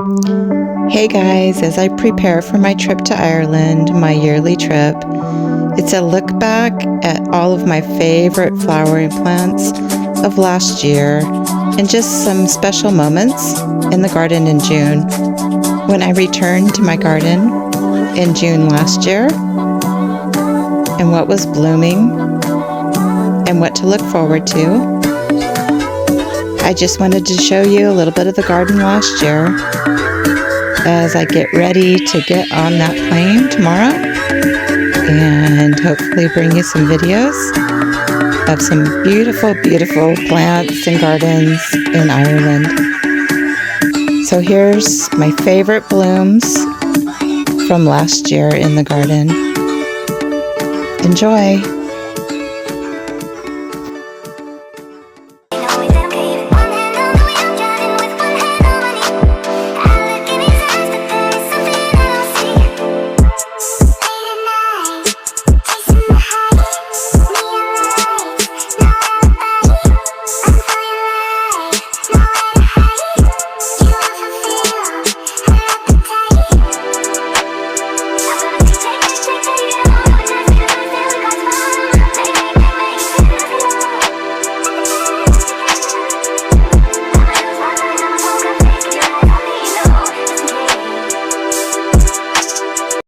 Hey guys, as I prepare for my trip to Ireland, my yearly trip, it's a look back at all of my favorite flowering plants of last year and just some special moments in the garden in June. When I returned to my garden in June last year and what was blooming and what to look forward to, I just wanted to show you a little bit of the garden last year as I get ready to get on that plane tomorrow and hopefully bring you some videos of some beautiful, beautiful plants and gardens in Ireland. So here's my favorite blooms from last year in the garden. Enjoy!